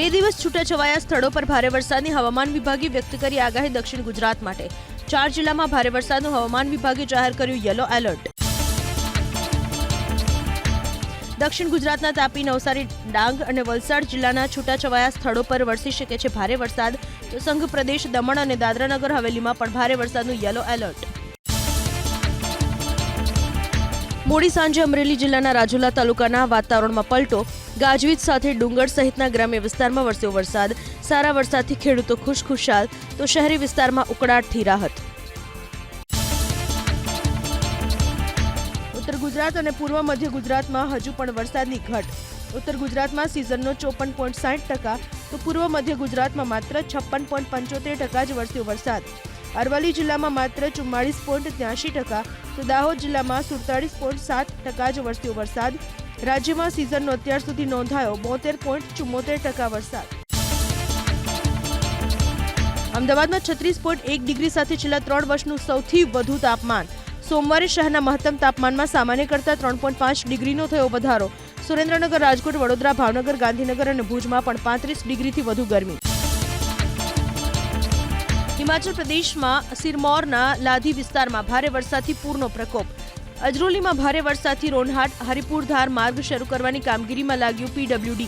બે દિવસ છૂટાછવાયા સ્થળો પર ભારે વરસાદની હવામાન વિભાગે વ્યક્ત કરી આગાહી. દક્ષિણ ગુજરાત માટે 4 જિલ્લામાં ભારે વરસાદનું હવામાન વિભાગે જાહેર કર્યું યલો એલર્ટ. દક્ષિણ ગુજરાતના તાપી, નવસારી, ડાંગ અને વલસાડ જિલ્લાના છૂટાછવાયા સ્થળો પર વરસી શકે છે ભારે વરસાદ. તો સંઘ પ્રદેશ દમણ અને દાદરાનગર હવેલીમાં પણ ભારે વરસાદનું યલો એલર્ટ. મોડી સાંજે અમરેલી જિલ્લાના રાજુલા તાલુકાના વાતાવરણમાં પલટો. ગાજવીજ સાથે ડુંગર સહિતના ગ્રામ્ય વિસ્તારમાં વરસ્યો વરસાદ. સારા વરસાદથી ખેડૂતો ખુશખુશાલ, તો શહેરી વિસ્તારમાં ઉકળાટથી રાહત. ઉત્તર ગુજરાત અને પૂર્વ મધ્ય ગુજરાતમાં હજુ પણ વરસાદની ઘટ. ઉત્તર ગુજરાતમાં સિઝનનો 54.60%, તો પૂર્વ મધ્ય ગુજરાતમાં માત્ર 56.75% જ વરસ્યો વરસાદ. અરવલ્લી જિલ્લામાં માત્ર 44.83%, તો દાહોદ જિલ્લામાં 47.7% જ વરસ્યો વરસાદ. રાજ્યમાં સિઝનનો અત્યાર સુધી નોંધાયો 72.74% વરસાદ. અમદાવાદમાં 36.1 ડિગ્રી સાથે છેલ્લા 3 વર્ષનું સૌથી વધુ તાપમાન. સોમવારે શહેરના મહત્તમ તાપમાનમાં સામાન્ય કરતાં 3.5 ડિગ્રીનો થયો વધારો. સુરેન્દ્રનગર, રાજકોટ, વડોદરા, ભાવનગર, ગાંધીનગર અને ભુજમાં પણ 35 ડિગ્રીથી વધુ ગરમી. હિમાચલ પ્રદેશમાં સિરમૌરના લાધી વિસ્તારમાં ભારે વરસાદથી પૂરનો પ્રકોપ. અજરોલીમાં ભારે વરસાદથી રોનહાટ, હરિપુર ધાર માર્ગ શરૂ કરવાની કામગીરીમાં લાગ્યું PWD.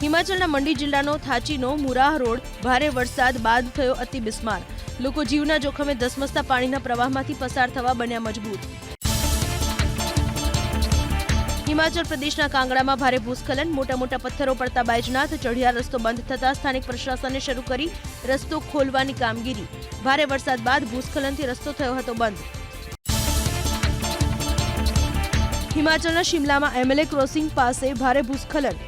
હિમાચલના મંડી જિલ્લાનો થાચીનો મુરાહ રોડ ભારે વરસાદ બાદ થયો અતિ બિસ્માર. લોકો જીવના જોખમે ધસમસતા પાણીના પ્રવાહમાંથી પસાર થવા બન્યા મજબૂર. હિમાચલ પ્રદેશના કાંગડામાં ભારે ભૂસ્ખલન. મોટા મોટા પથ્થરો પડતા બાયજનાથ ચઢિયાર રસ્તો બંધ થતા સ્થાનિક પ્રશાસને શરૂ કરી રસ્તો ખોલવાની કામગીરી. ભારે વરસાદ બાદ ભૂસ્ખલનથી રસ્તો થયો હતો બંધ. હિમાચલના શિમલામાં MLA ક્રોસિંગ પાસે ભારે ભૂસ્ખલન.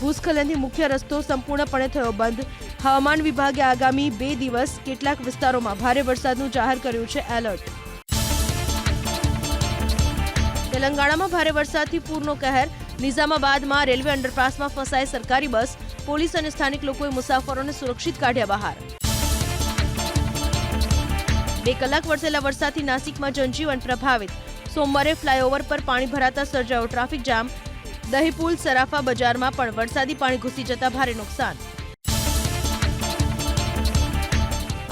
ભૂસ્ખલનથી મુખ્ય રસ્તો સંપૂર્ણપણે થયો બંધ. હવામાન વિભાગે આગામી 2 દિવસ કેટલાક વિસ્તારોમાં ભારે વરસાદનું જાહેર કર્યું છે એલર્ટ. તેલંગાણામાં ભારે વરસાદથી પૂરનો કહેર. નિઝામાબાદમાં રેલવે અંડરપાસમાં ફસાઈ સરકારી બસ. પોલીસ અને સ્થાનિક લોકોએ મુસાફરોને સુરક્ષિત કાઢ્યા બહાર. 2 કલાક વરસેલા વરસાદથી નાસિકમાં જનજીવન પ્રભાવિત. સોમવારે ફ્લાયઓવર પર પાણી ભરાતા સર્જાયો ટ્રાફિક જામ. દહીપુલ સરાફા બજારમાં પણ વરસાદી પાણી ઘૂસી જતા ભારે નુકસાન.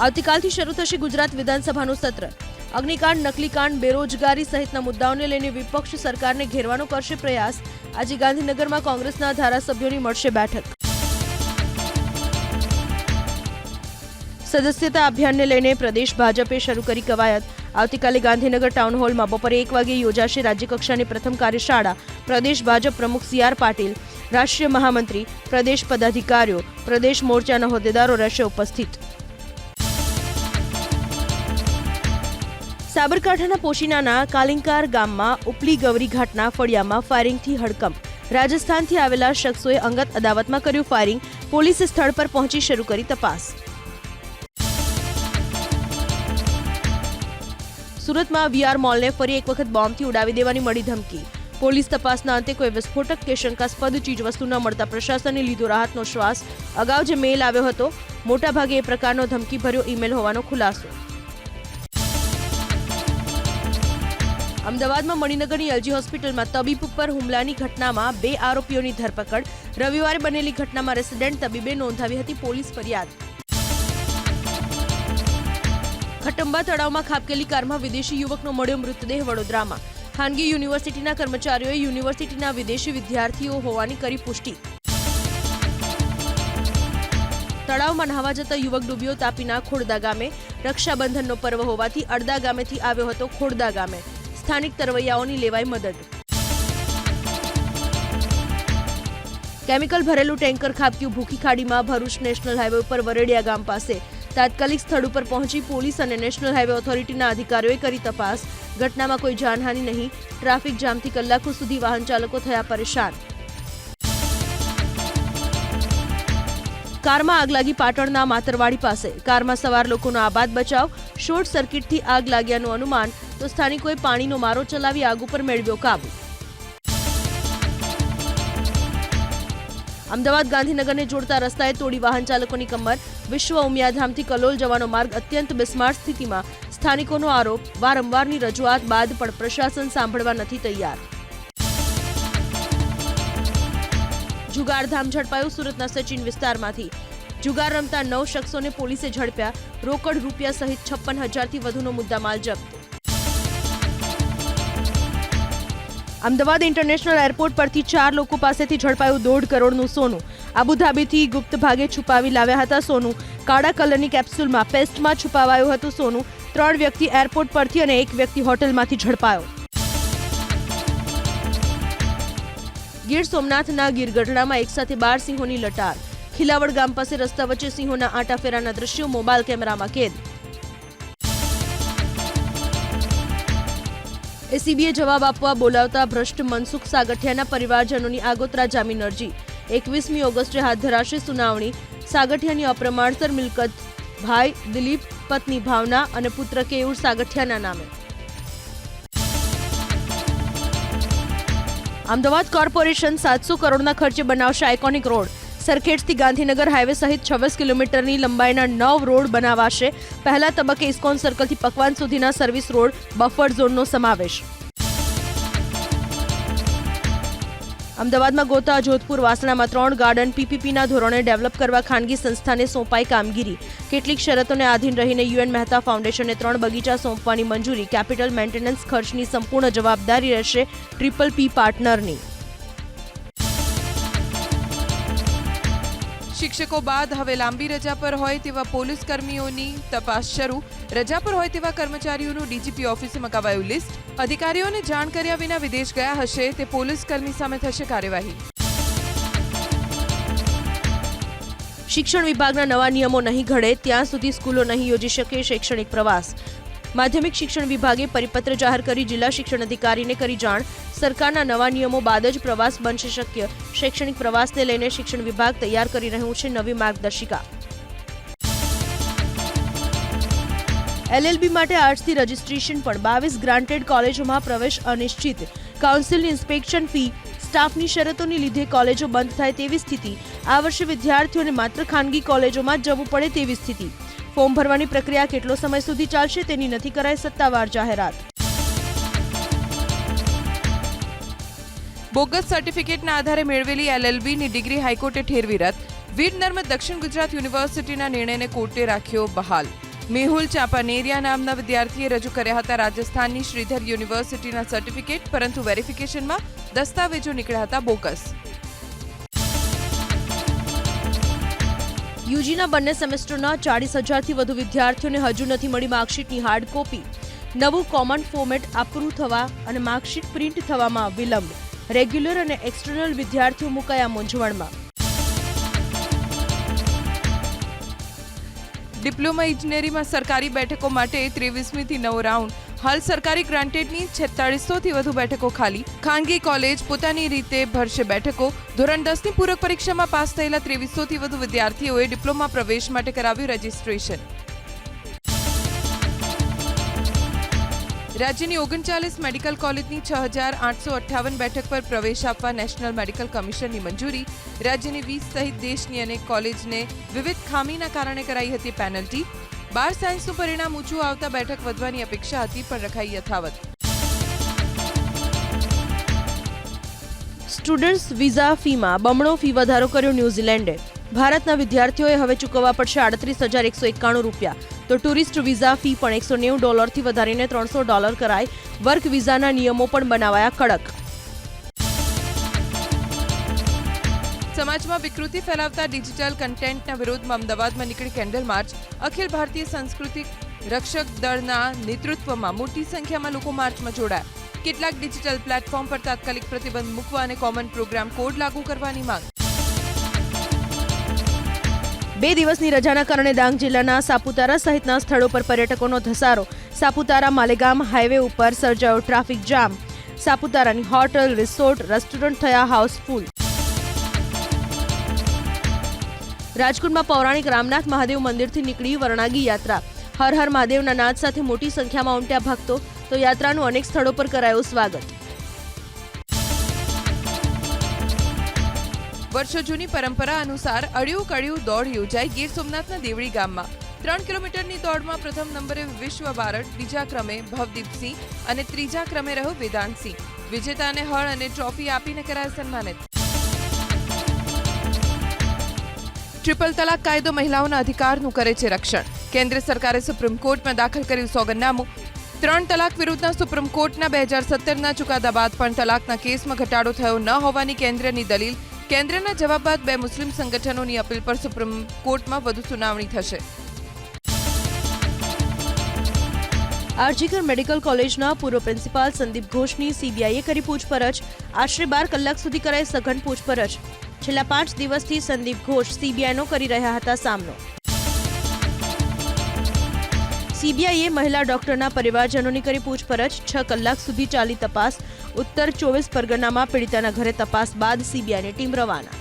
આવતીકાલથી શરૂ થશે ગુજરાત વિધાનસભાનું સત્ર. અગ્નિકાંડ, નકલીકાંડ, બેરોજગારી સહિતના મુદ્દાઓને લઈને વિપક્ષ સરકારને ઘેરવાનો કરશે પ્રયાસ. આજે ગાંધીનગરમાં કોંગ્રેસના ધારાસભ્યોની મળશે બેઠક. સદસ્યતા અભિયાનને લઈને પ્રદેશ ભાજપે શરૂ કરી કવાયત. આવતીકાલે ગાંધીનગર ટાઉન હોલમાં બપોરે 1 વાગે યોજાશે રાજ્યકક્ષાની પ્રથમ કાર્યશાળા. પ્રદેશ ભાજપ પ્રમુખ CR પાટીલ, રાષ્ટ્રીય મહામંત્રી, પ્રદેશ પદાધિકારીઓ, પ્રદેશ મોરચાના હોદ્દેદારો રહેશે ઉપસ્થિત. સાબરકાંઠાના પોશીનાના કાલિંકાર ગામમાં ઉપલી ગૌરી ઘાટના ફળિયામાં ફાયરિંગથી હડકંપ. રાજસ્થાનથી આવેલા શખ્સોએ અંગત અદાવતમાં કર્યું ફાયરિંગ. પોલીસે સ્થળ પર પહોંચી શરૂ કરી તપાસ. સુરતમાં VR મોલને ફરી એક વખત બોમ્બથી ઉડાવી દેવાની મળી ધમકી. પોલીસ તપાસના અંતે કોઈ વિસ્ફોટક કે શંકાસ્પદ ચીજવસ્તુ ન મળતા પ્રશાસને લીધો રાહતનો શ્વાસ. અગાઉ જે મેલ આવ્યો હતો મોટાભાગે એ પ્રકારનો ધમકીભર્યો ઈમેલ હોવાનો ખુલાસો. અમદાવાદમાં મણિનગરની LG હોસ્પિટલમાં તબીબ પર હુમલાની ઘટનામાં 2 આરોપીઓની ધરપકડ. રવિવારે બનેલી ઘટનામાં રેસિડેન્ટ તબીબે નોંધાવી હતી પોલીસ ફરિયાદ. ખટંબા તળાવમાં ખાબકેલી કારમાં વિદેશી યુવકનો મળ્યો મૃતદેહ. વડોદરામાં ખાનગી યુનિવર્સિટીના કર્મચારીઓએ યુનિવર્સિટીના વિદેશી વિદ્યાર્થીઓ હોવાની કરી પુષ્ટિ. તળાવમાં નહાવા જતા યુવક ડૂબ્યો. તાપીના ખોડદા ગામે. રક્ષાબંધનનો પર્વ હોવાથી અડદા ગામેથી આવ્યો હતો ખોડદા ગામે. સ્થાનિક તરવૈયાઓની લેવાઈ મદદ. કેમિકલ ભરેલું ટેન્કર ખાબક્યું ભૂખી ખાડીમાં. ભરૂચ નેશનલ હાઈવે ઉપર વરેડિયા ગામ પાસે. તાત્કાલિક સ્થળ ઉપર પહોંચી પોલીસ અને નેશનલ હાઈવે ઓથોરિટીના અધિકારીઓએ કરી તપાસ. ઘટનામાં કોઈ જાનહાનિ નહીં. ટ્રાફિક જામથી કલાકો સુધી વાહન ચાલકો થયા પરેશાન. કારમાં આગ લાગી પાટણના માતરવાડી પાસે. કારમાં સવાર લોકોનો આબાદ બચાવ. શોર્ટ સર્કિટથી આગ લાગ્યાનું અનુમાન, તો સ્થાનિકોએ પાણીનો મારો ચલાવી આગ ઉપર મેળવ્યો કાબુ. અમદાવાદ ગાંધીનગરને જોડતા રસ્તાએ તોડી વાહન ચાલકોની કમર. વિશ્વ ઉમિયાધામથી કલોલ જવાનો માર્ગ અત્યંત બિસ્માર સ્થિતિમાં. સ્થાનિકોનો આરોપ, વારંવારની રજૂઆત બાદ પણ પ્રશાસન સાંભળવા નથી તૈયાર. જુગારધામ ઝડપાયું સુરતના સચિન વિસ્તારમાંથી. જુગાર રમતા 9 શખ્સોને પોલીસે ઝડપ્યા. રોકડ રૂપિયા સહિત 56,000થી વધુનો મુદ્દામાલ જપ્ત. અમદાવાદ ઇન્ટરનેશનલ એરપોર્ટ પરથી 4 લોકો પાસેથી ઝડપાયું 1.5 કરોડનું સોનું. આબુધાબીથી ગુપ્ત ભાગે છુપાવી લાવ્યા હતા સોનું. કાળા કલરની કેપ્સ્યુલમાં પેસ્ટમાં છુપાવાયું હતું સોનું. 3 વ્યક્તિ એરપોર્ટ પરથી અને 1 વ્યક્તિ હોટલમાંથી ઝડપાયો. ગીર સોમનાથના ગીરગઢડામાં એકસાથે 12 સિંહોની લટાર. ખિલાવડ ગામ પાસે રસ્તા વચ્ચે સિંહોના આંટાફેરાના દ્રશ્યો મોબાઈલ કેમેરામાં કેદ. એસીબીએ જવાબ આપવા બોલાવતા ભ્રષ્ટ મનસુખ સાગઠિયાના પરિવારજનોની આગોતરા જામીન અરજી. 21મી ઓગસ્ટે હાથ ધરાશે સુનાવણી. સાગઠિયાની અપ્રમાણસર મિલકત ભાઈ દિલીપ, પત્ની ભાવના અને પુત્ર કેયુર સાગઠિયાના નામે. અમદાવાદ કોર્પોરેશન 700 કરોડના ખર્ચે બનાવશે આઇકોનિક રોડ. સરખેજથી ગાંધીનગર હાઈવે સહિત 26 કિલોમીટરની લંબાઈના 9 રોડ બનાવાશે. પહેલા તબક્કે ઇસ્કોન સર્કલથી પકવાન સુધીના સર્વિસ રોડ, બફર ઝોનનો સમાવેશ. અમદાવાદમાં ગોતા, જોધપુર, વાસણામાં 3 ગાર્ડન પીપીપીના ધોરણે ડેવલપ કરવા ખાનગી સંસ્થાને સોંપાઈ કામગીરી. કેટલીક શરતોને આધીન રહીને યુએન મહેતા ફાઉન્ડેશનને 3 બગીચા સોંપવાની મંજૂરી. કેપિટલ મેન્ટેનન્સ ખર્ચની સંપૂર્ણ જવાબદારી રહેશે ટ્રિપલ પી પાર્ટનરની. શિક્ષકો બાદ હવે લાંબી રજા પર હોય તેવા પોલીસ કર્મીઓની તપાસ શરૂ. રજા પર હોય તેવા કર્મચારીઓનું ડીજીપી ઓફિસે મગાવાયું લિસ્ટ. અધિકારીઓને જાણ કર્યા વિના વિદેશ ગયા હશે તે પોલીસ કર્મી સામે થશે કાર્યવાહી. શિક્ષણ વિભાગના નવા નિયમો નહીં ઘડે ત્યાં સુધી સ્કૂલો નહીં યોજી શકે શૈક્ષણિક પ્રવાસ. માધ્યમિક શિક્ષણ વિભાગે પરિપત્ર જાહેર કરી જિલ્લા શિક્ષણ અધિકારીને કરી જાણ. સરકારના નવા નિયમો બાદ જ પ્રવાસ બનશે શક્ય. શૈક્ષણિક પ્રવાસને લઈને શિક્ષણ વિભાગ તૈયાર કરી રહ્યું છે નવી માર્ગદર્શિકા. એલએલબી માટે આજથી રજીસ્ટ્રેશન પણ. 22 ગ્રાન્ટેડ કોલેજોમાં પ્રવેશ અનિશ્ચિત. કાઉન્સિલની ઇન્સ્પેક્શન ફી, સ્ટાફની શરતોની લીધે કોલેજો બંધ થાય તેવી સ્થિતિ. આ વર્ષે વિદ્યાર્થીઓને માત્ર ખાનગી કોલેજોમાં જ જવું પડે તેવી સ્થિતિ. ફોર્મ ભરવાની પ્રક્રિયા કેટલો સમય સુધી ચાલશે તેની નથી કરાઈ સત્તાવાર જાહેરાત. બોગસ સર્ટિફિકેટના આધારે મેળવેલી એલએલબીની ડિગ્રી હાઈકોર્ટે ઠેરવી રદ. વીર નર્મદ દક્ષિણ ગુજરાત યુનિવર્સિટીના નિર્ણયને કોર્ટે રાખ્યો બહાલ. મેહુલ ચાંપાનેરિયા નામના વિદ્યાર્થીએ રજૂ કર્યા હતા રાજસ્થાનની શ્રીધર યુનિવર્સિટીના સર્ટિફિકેટ, પરંતુ વેરિફિકેશનમાં દસ્તાવેજો નીકળ્યા હતા બોગસ. યુજીના બંને સેમેસ્ટરના 40,000થી વધુ વિદ્યાર્થીઓને હજુ નથી મળી માર્કશીટની હાર્ડ કોપી. નવું કોમન ફોર્મેટ અપ્રૂવ થવા અને માર્કશીટ પ્રિન્ટ થવામાં વિલંબ. રેગ્યુલર અને એક્સટર્નલ વિદ્યાર્થીઓ મુકાયા મૂંઝવણમાં. ડિપ્લોમા ઇજનેરીમાં સરકારી બેઠકો માટે 23મીથી નવો રાઉન્ડ. હાલ સરકારી ગ્રાન્ટેડની 4600થી વધુ બેઠકો ખાલી. ખાનગી કોલેજ પોતાની રીતે ભરશે બેઠકો. ધોરણ 10ની પૂરક પરીક્ષામાં પાસ થયેલા 2300થી વધુ વિદ્યાર્થીઓએ ડિપ્લોમા પ્રવેશ માટે કરાવ્યું રજીસ્ટ્રેશન. રાજ્યની 39 મેડિકલ કોલેજની 6,858 બેઠક પર પ્રવેશ આપવા નેશનલ મેડિકલ કમિશનની મંજૂરી. રાજ્યની 20 સહિત દેશની અનેક કોલેજને વિવિધ ખામીના કારણે કરાઈ હતી પેનલ્ટી. 12 સાયન્સનું પરિણામ ઊંચું આવતા બેઠક વધવાની અપેક્ષા હતી પણ રખાઈ યથાવત. સ્ટુડન્ટ્સ વિઝા ફીમાં બમણો ફી વધારો કર્યો ન્યૂઝીલેન્ડે. ભારતના વિદ્યાર્થીઓએ હવે ચૂકવવા પડશે $38,191. તો ટુરિસ્ટ વિઝા ફી પણ $190થી વધારીને $300 કરાઈ. વર્ક વિઝાના નિયમો પણ બનાવાયા કડક. સમાજમાં વિકૃતિ ફેલાવતા ડિજિટલ કન્ટેન્ટના વિરોધમાં અમદાવાદમાં નીકળી કેન્ડલ માર્ચ. અખિલ ભારતીય સાંસ્કૃતિક રક્ષક દળના નેતૃત્વમાં મોટી સંખ્યામાં લોકો માર્ચમાં જોડાયા. કેટલાક ડિજિટલ પ્લેટફોર્મ પર તાત્કાલિક પ્રતિબંધ મૂકવા અને કોમન પ્રોગ્રામ કોડ લાગુ કરવાની માંગ. 2 દિવસની રજાના કારણે ડાંગ જિલ્લાના સાપુતારા સહિતના સ્થળો પર પર્યટકોનો ધસારો. સાપુતારા માલેગામ હાઈવે ઉપર સર્જાયો ટ્રાફિક જામ. સાપુતારાની હોટલ, રિસોર્ટ, રેસ્ટોરન્ટ થયા હાઉસફુલ. રાજકોટમાં પૌરાણિક રામનાથ મહાદેવ મંદિરથી નીકળી વરણાગી યાત્રા. હર હર મહાદેવના નાદ સાથે મોટી સંખ્યામાં ઉમટ્યા ભક્તો. તો યાત્રાનું અનેક સ્થળો પર કરાયું સ્વાગત. વર્ષો જૂની પરંપરા અનુસાર અડિયું કડિયું દોડ યોજાઈ ગીર સોમનાથના દેવળી ગામમાં. 3 કિલોમીટરની દોડમાં પ્રથમ નંબરે વિશ્વ બારડ, બીજા ક્રમે ભવદીપસિંહ અને ત્રીજા ક્રમે રહ્યો વેદાંતસિંહ. વિજેતાને હળ અને ટ્રોફી આપીને કરાયા સન્માનિત. ટ્રિપલ તલાક કાયદો મહિલાઓના અધિકારનું કરે છે રક્ષણ. કેન્દ્ર સરકારે સુપ્રીમ કોર્ટમાં દાખલ કર્યું સોગંદનામું. 3 તલાક વિરુદ્ધના સુપ્રીમ કોર્ટના 2017ના ચુકાદા બાદ પણ તલાકના કેસમાં ઘટાડો થયો ન હોવાની કેન્દ્રની દલીલ. કેન્દ્રના જવાબ બાદ 2 મુસ્લિમ સંગઠનોની અપીલ પર સુપ્રીમ કોર્ટમાં વધુ સુનાવણી થશે. આરજીકર મેડિકલ કોલેજના પૂર્વ પ્રિન્સિપાલ સંદીપ ઘોષની સીબીઆઈએ કરી પૂછપરછ. આશરે 12 કલાક સુધી કરાઈ સઘન પૂછપરછ. છેલ્લા 5 દિવસથી સંદીપ ઘોષ સીબીઆઈનો કરી રહ્યા હતા સામનો. સીબીઆઈએ મહિલા ડોક્ટરના પરિવારજનોની કરી પૂછપરછ. 6 કલાક સુધી ચાલી તપાસ. ઉત્તર 24 પરગનામાં પીડિતાના ઘરે તપાસ બાદ સીબીઆઈની ટીમ રવાના.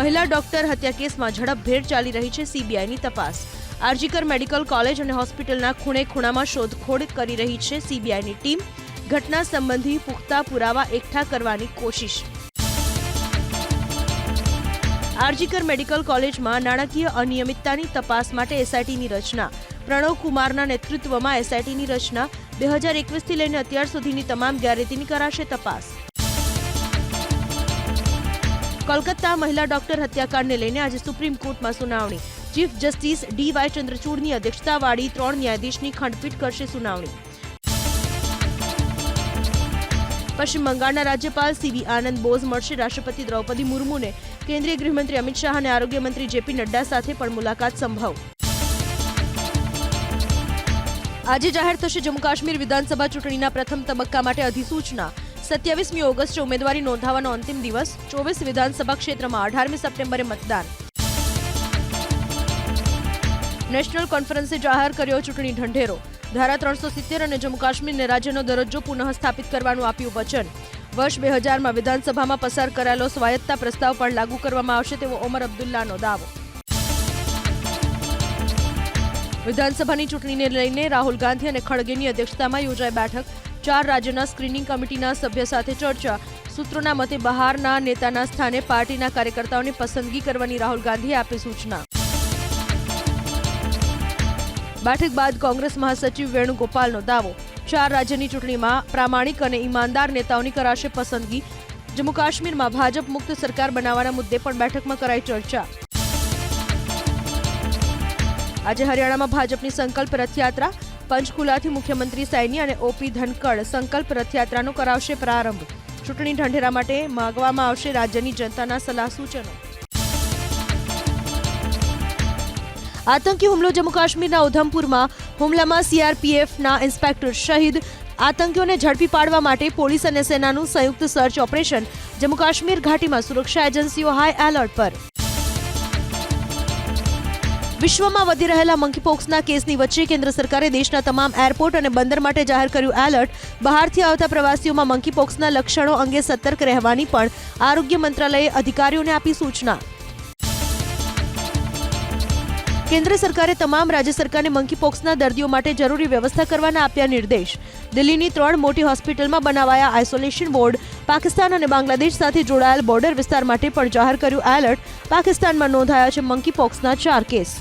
મહિલા ડોક્ટર હત્યા કેસમાં ઝડપભેર ચાલી રહી છે સીબીઆઈની તપાસ. આરજીકર મેડિકલ કોલેજ અને હોસ્પિટલના ખૂણે ખૂણામાં શોધખોળ કરી રહી છે સીબીઆઈની ટીમ. ઘટના સંબંધી પુખ્તા પુરાવા એકઠા કરવાની કોશિશ. આરજીકર મેડિકલ કોલેજમાં નાણાકીય અનિયમિતતાની તપાસ માટે એસઆઈટીની રચના. પ્રણવ કુમારના નેતૃત્વમાં એસઆઈટીની રચના. 2021થી લઈને અત્યાર સુધીની તમામ ગેરરીતિની કરાશે તપાસ. કોલકાતા મહિલા ડોક્ટર હત્યાકાંડને લઈને આજે સુપ્રીમ કોર્ટમાં સુનાવણી. Chief justice ડી.વાય. ચંદ્રચૂડની અધ્યક્ષતાવાળી 3 ન્યાયાધીશની ખંડપીઠ કરશે સુનાવણી. પશ્ચિમ બંગાળના રાજ્યપાલ સીવી આનંદ બોઝ મળશે રાષ્ટ્રપતિ દ્રૌપદી મુર્મુને. કેન્દ્રીય ગૃહમંત્રી અમિત શાહ અને આરોગ્ય મંત્રી જેપી નડ્ડા સાથે પણ મુલાકાત સંભવ. આજે જાહેર થશે જમ્મુ કાશ્મીર વિધાનસભા ચૂંટણીના પ્રથમ તબક્કા માટે અધિસૂચના. 27મી ઓગસ્ટે ઉમેદવારી નોંધાવવાનો અંતિમ દિવસ. 24 વિધાનસભા ક્ષેત્રમાં 18મી સપ્ટેમ્બરે મતદાન. નેશનલ કોન્ફરન્સે જાહેર કર્યો ચૂંટણી ઢંઢેરો. ધારા 370 અને જમ્મુ કાશ્મીરને રાજ્યનો દરજ્જો પુનઃ સ્થાપિત કરવાનું આપ્યું વચન. વર્ષ 2000માં વિધાનસભામાં પસાર કરાયેલો સ્વાયત્તતા પ્રસ્તાવ પણ લાગુ કરવામાં આવશે તેવો ઓમર અબ્દુલ્લાનો દાવો. વિધાનસભાની ચૂંટણીને લઈને રાહુલ ગાંધી અને ખડગેની અધ્યક્ષતામાં યોજાઈ બેઠક. 4 રાજ્યના સ્ક્રીનિંગ કમિટીના સભ્ય સાથે ચર્ચા. સૂત્રોના મતે બહારના નેતાના સ્થાને પાર્ટીના કાર્યકર્તાઓની પસંદગી કરવાની રાહુલ ગાંધીએ આપી સૂચના. બેઠક બાદ કોંગ્રેસ મહાસચિવ વેણુગોપાલનો દાવો. 4 રાજ્યની ચૂંટણીમાં પ્રામાણિક અને ઈમાનદાર નેતાઓની કરાશે પસંદગી. જમ્મુ કાશ્મીરમાં ભાજપ મુક્ત સરકાર બનાવવાના મુદ્દે પણ બેઠકમાં કરાઈ ચર્ચા. આજે હરિયાણામાં ભાજપની સંકલ્પ રથયાત્રા. પંચકુલાથી મુખ્યમંત્રી સૈની અને ઓપી ધનકડ સંકલ્પ રથયાત્રાનો કરાવશે પ્રારંભ. ચૂંટણી ઢંઢેરા માટે માંગવામાં આવશે રાજ્યની જનતાના સલાહ સૂચનો. આતંકી હુમલો જમ્મુ કાશ્મીરના ઉધમપુરમાં. હુમલામાં સીઆરપીએફના ઇન્સ્પેક્ટર શહીદ. આતંકીઓને ઝડપી પાડવા માટે પોલીસ અને સેનાનું સંયુક્ત સર્ચ ઓપરેશન. જમ્મુ કાશ્મીર ઘાટીમાં સુરક્ષા એજન્સીઓ હાઈ એલર્ટ પર. વિશ્વમાં વધી રહેલા મંકીપોક્સના કેસની વચ્ચે કેન્દ્ર સરકારે દેશના તમામ એરપોર્ટ અને બંદર માટે જાહેર કર્યું એલર્ટ. બહારથી આવતા પ્રવાસીઓમાં મંકીપોક્સના લક્ષણો અંગે સતર્ક રહેવાની પણ આરોગ્ય મંત્રાલયે અધિકારીઓને આપી સૂચના. કેન્દ્ર સરકારે તમામ રાજ્ય સરકારને મંકીપોક્સના દર્દીઓ માટે જરૂરી વ્યવસ્થા કરવાના આપ્યા નિર્દેશ. દિલ્હીની 3 મોટી હોસ્પિટલમાં બનાવાયા આઇસોલેશન વોર્ડ. પાકિસ્તાન અને બાંગ્લાદેશ સાથે જોડાયેલ બોર્ડર વિસ્તાર માટે પણ જાહેર કર્યું એલર્ટ. પાકિસ્તાનમાં નોંધાયા છે મંકીપોક્સના 4 કેસ.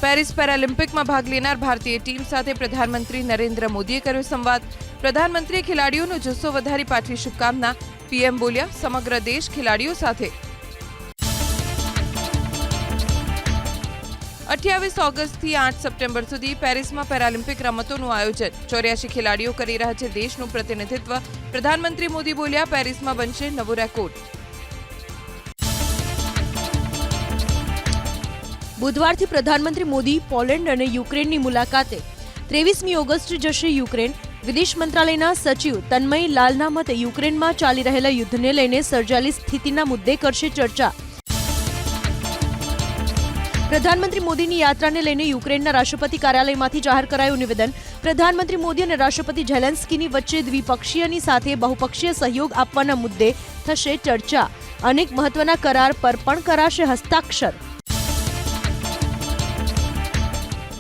પેરિસ પેરાલિમ્પિકમાં ભાગ લેનાર ભારતીય ટીમ સાથે પ્રધાનમંત્રી નરેન્દ્ર મોદીએ કર્યો સંવાદ. પ્રધાનમંત્રીએ ખેલાડીઓનો જુસ્સો વધારી પાઠવી શુભકામના. પીએમ બોલ્યા, સમગ્ર દેશ ખેલાડીઓ સાથે. 28 ઓગસ્ટથી 8 સપ્ટેમ્બર સુધી પેરિસમાં પેરાલિમ્પિક રમતોનું આયોજન. 84 ખેલાડીઓ કરી રહ્યા છે દેશનું પ્રતિનિધિત્વ. પ્રધાનમંત્રી મોદી બોલ્યા, પેરિસમાં બનશે નવો રેકોર્ડ. બુધવારથી પ્રધાનમંત્રી મોદી પોલેન્ડ અને યુક્રેનની મુલાકાતે. 23મી ઓગસ્ટ જશે યુક્રેન. વિદેશ મંત્રાલયના સચિવ તન્મય લાલના મતે યુક્રેનમાં ચાલી રહેલા યુદ્ધને લઈને સર્જાયેલી સ્થિતિના મુદ્દે કરશે ચર્ચા. પ્રધાનમંત્રી મોદીની યાત્રાને લઈને યુક્રેનના રાષ્ટ્રપતિ કાર્યાલયમાંથી જાહેર કરાયું નિવેદન. પ્રધાનમંત્રી મોદી અને રાષ્ટ્રપતિ ઝેલેન્સ્કીની વચ્ચે દ્વિપક્ષીયની સાથે બહુપક્ષીય સહયોગ આપવાના મુદ્દે થશે ચર્ચા. અનેક મહત્વના કરાર પર પણ કરાશે હસ્તાક્ષર.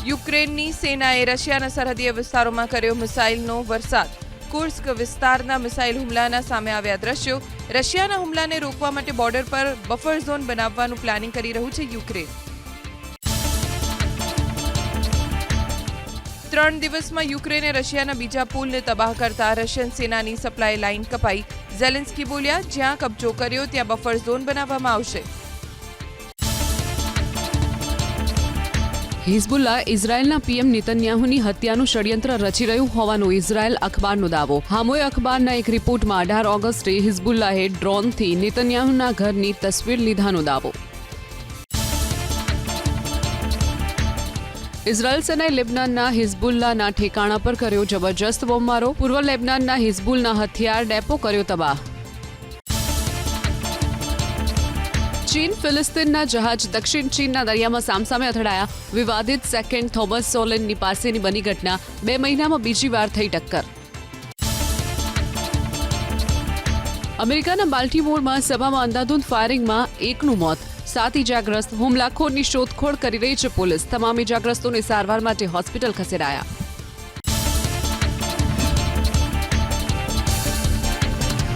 યુક્રેનની સેનાએ રશિયાના સરહદીય વિસ્તારોમાં કર્યો મિસાઇલનો વરસાદ. કુર્સ્ક વિસ્તારના મિસાઇલ હુમલાના સામે આવ્યા દ્રશ્યો. રશિયાના હુમલાને રોકવા માટે બોર્ડર પર બફર ઝોન બનાવવાનું પ્લાનિંગ કરી રહ્યું છે યુક્રેન. 3 દિવસમાં યુક્રેને રશિયાના બીજા પુલને તબાહ કરતા રશિયન સેનાની સપ્લાય લાઇન કપાઈ. ઝેલેન્સ્કી બોલ્યા, જ્યાં કબજો કર્યો ત્યાં બફર ઝોન બનાવવામાં આવશે. હિઝબુલ્લા ઇઝરાયેલના પીએમ નેતન્યાહુની હત્યાનું ષડયંત્ર રચી રહ્યું હોવાનો ઇઝરાયેલ અખબારનો દાવો. હામોય અખબારના એક રિપોર્ટમાં 18 ઓગસ્ટે હિઝબુલ્લાહે ડ્રોનથી નેતન્યાહુના ઘરની તસવીર લીધાનો દાવો. ઇઝરાયેલ સેનાએ લેબનાનના હિઝબુલ્લાના ઠેકાણા પર કર્યો જબરજસ્ત બોમ્બમારો. પૂર્વ લેબનાનના હિઝબુલના હથિયાર ડેપો કર્યો તબાહ. ચીન ફિલિસ્તીનના જહાજ દક્ષિણ ચીનના દરિયામાં સામસામે અથડાયા. વિવાદિત સેકન્ડ થોમસ સોલેનની પાસેની બની ઘટના. 2 મહિનામાં બીજી વાર થઈ ટક્કર. અમેરિકાના બાલ્ટીમોરમાં સભામાં અંધાધૂંધ ફાયરિંગમાં એકનું મોત, 7 ઇજાગ્રસ્ત. હુમલાખોરની શોધખોળ કરી રહી છે પોલીસ. તમામ ઇજાગ્રસ્તોને સારવાર માટે હોસ્પિટલ ખસેડાયા.